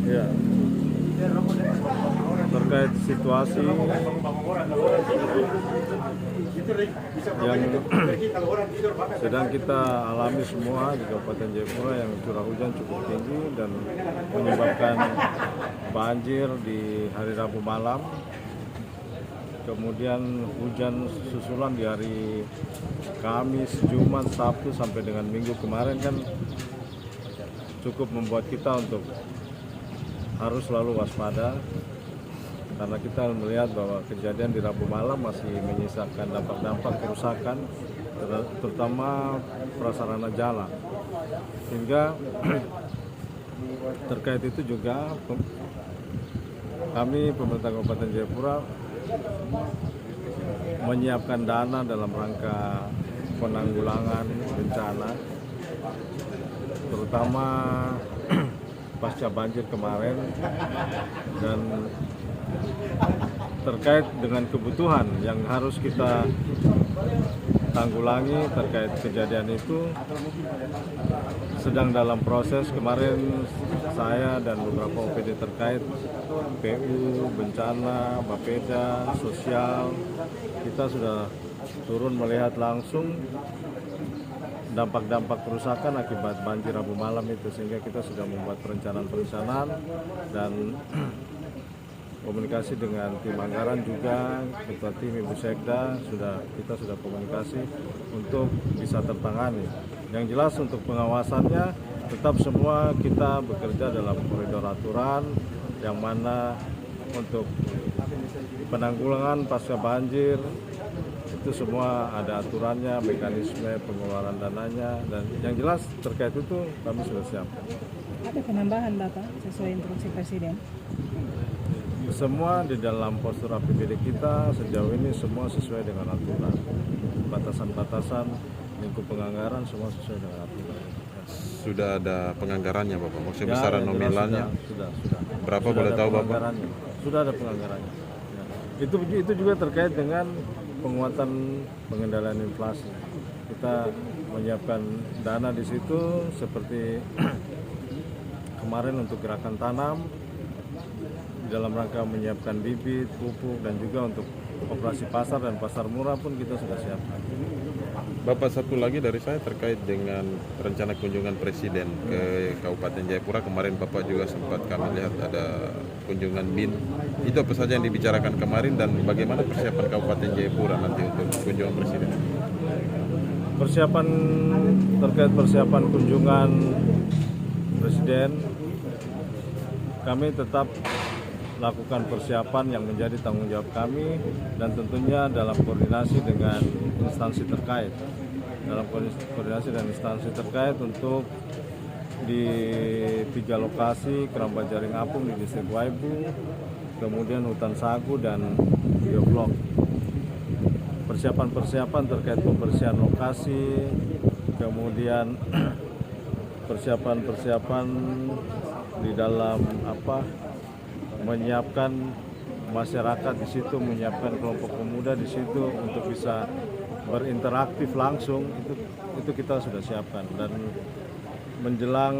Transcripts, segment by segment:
Ya, terkait situasi yang sedang kita alami semua di Kabupaten Jayapura, yang curah hujan cukup tinggi dan menyebabkan banjir di hari Rabu malam. Kemudian hujan susulan di hari Kamis, Jumat, Sabtu sampai dengan Minggu kemarin kan cukup membuat kita untuk harus selalu waspada, karena kita melihat bahwa kejadian di Rabu malam masih menyisakan dampak-dampak kerusakan terutama prasarana jalan. Sehingga terkait itu juga kami pemerintah Kabupaten Jayapura menyiapkan dana dalam rangka penanggulangan bencana, terutama pasca banjir kemarin, dan terkait dengan kebutuhan yang harus kita tanggulangi terkait kejadian itu sedang dalam proses. Kemarin saya dan beberapa OPD terkait, PU, bencana, Bapeda, sosial, kita sudah turun melihat langsung dampak-dampak kerusakan akibat banjir Rabu malam itu, sehingga kita sudah membuat perencanaan dan komunikasi dengan tim anggaran juga, ketua tim Ibu Sekda, kita sudah komunikasi untuk bisa tertangani. Yang jelas untuk pengawasannya tetap semua kita bekerja dalam koridor aturan, yang mana untuk penanggulangan pasca banjir itu semua ada aturannya, mekanisme pengeluaran dananya, dan yang jelas terkait itu kami sudah siapkan. Ada penambahan Bapak sesuai instruksi Presiden? Semua di dalam postur APBD kita sejauh ini semua sesuai dengan aturan. Batasan-batasan lingkup penganggaran semua sesuai dengan aturan. Sudah ada penganggarannya Bapak? Maksudnya besaran nominalnya? Sudah. Berapa sudah boleh tahu Bapak? Sudah ada penganggarannya. Ya. Itu juga terkait dengan penguatan pengendalian inflasi. Kita menyiapkan dana di situ seperti kemarin untuk gerakan tanam, dalam rangka menyiapkan bibit, pupuk, dan juga untuk operasi pasar dan pasar murah pun kita sudah siapkan. Bapak, satu lagi dari saya terkait dengan rencana kunjungan Presiden ke Kabupaten Jayapura. Kemarin Bapak juga sempat kami lihat ada kunjungan BIN. Itu apa saja yang dibicarakan kemarin dan bagaimana persiapan Kabupaten Jayapura nanti untuk kunjungan Presiden? Terkait persiapan kunjungan Presiden, kami tetap lakukan persiapan yang menjadi tanggung jawab kami, dan tentunya dalam koordinasi dengan instansi terkait. Untuk di 3 lokasi, Keramba Jaring Apung di Distrik Waibu, kemudian Hutan Sagu dan Bioblok. Persiapan terkait pembersihan lokasi, kemudian persiapan di dalam menyiapkan masyarakat di situ, menyiapkan kelompok pemuda di situ untuk bisa berinteraktif langsung, itu kita sudah siapkan. Dan menjelang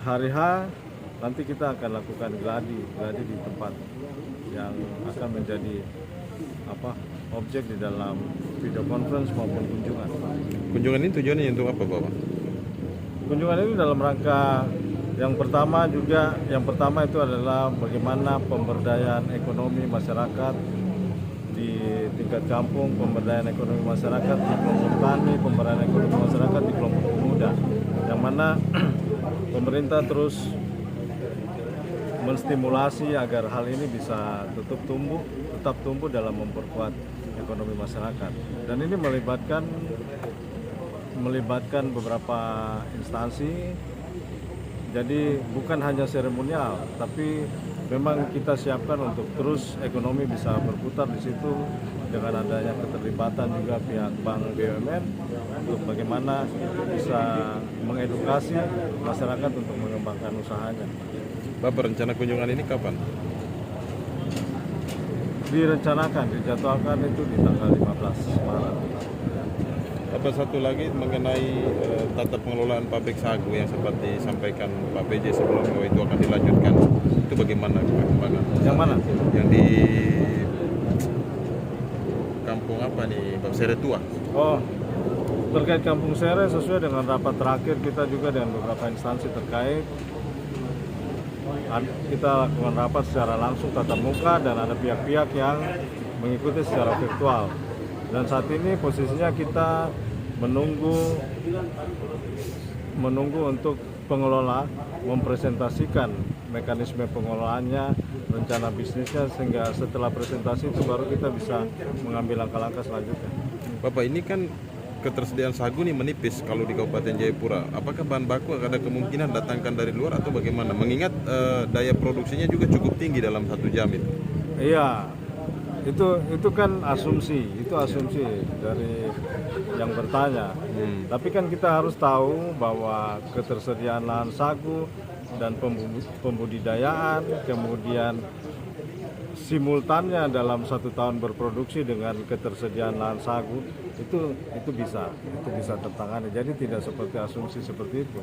hari H nanti kita akan lakukan gladi di tempat yang akan menjadi objek di dalam video conference maupun kunjungan. Kunjungan ini tujuannya untuk apa Bapak? Kunjungan ini dalam rangka yang pertama itu adalah bagaimana pemberdayaan ekonomi masyarakat di tingkat kampung, pemberdayaan ekonomi masyarakat di kelompok tani, pemberdayaan ekonomi masyarakat di kelompok pemuda, yang mana pemerintah terus menstimulasi agar hal ini bisa tetap tumbuh dalam memperkuat ekonomi masyarakat. Dan ini melibatkan beberapa instansi. Jadi bukan hanya seremonial, tapi memang kita siapkan untuk terus ekonomi bisa berputar di situ dengan adanya keterlibatan juga pihak Bank BUMN untuk bagaimana bisa mengedukasi masyarakat untuk mengembangkan usahanya. Bapak, rencana kunjungan ini kapan? Dijadwalkan itu di tanggal 15 Maret. Bapak, satu lagi mengenai tata pengelolaan pabrik sagu yang sempat disampaikan Pak PJ sebelumnya bahwa itu akan dilanjutkan. Itu bagaimana perkembangan? Yang mana? Yang di kampung apa nih, Bapak Seretua? Oh, terkait Kampung Sere sesuai dengan rapat terakhir kita juga dengan beberapa instansi terkait. Kita lakukan rapat secara langsung tatap muka dan ada pihak-pihak yang mengikuti secara virtual. Dan saat ini posisinya kita menunggu untuk pengelola mempresentasikan mekanisme pengelolaannya, rencana bisnisnya, sehingga setelah presentasi itu baru kita bisa mengambil langkah-langkah selanjutnya. Bapak, ini kan ketersediaan sagu nih menipis kalau di Kabupaten Jayapura. Apakah bahan baku ada kemungkinan datangkan dari luar atau bagaimana? Mengingat daya produksinya juga cukup tinggi dalam 1 jam itu. Iya, itu kan asumsi dari yang bertanya. Tapi kan kita harus tahu bahwa ketersediaan lahan sagu dan pembudidayaan, kemudian simultannya dalam 1 tahun berproduksi dengan ketersediaan lahan sagu itu bisa tertangani. Jadi tidak seperti asumsi seperti itu.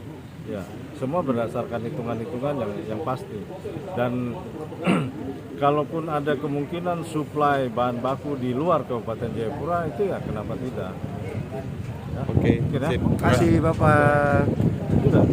Ya, semua berdasarkan hitungan-hitungan yang pasti. Dan kalaupun ada kemungkinan suplai bahan baku di luar Kabupaten Jayapura itu ya kenapa tidak? Ya. Oke, Mungkin ya. sip. Terima kasih Bapak. Sudah.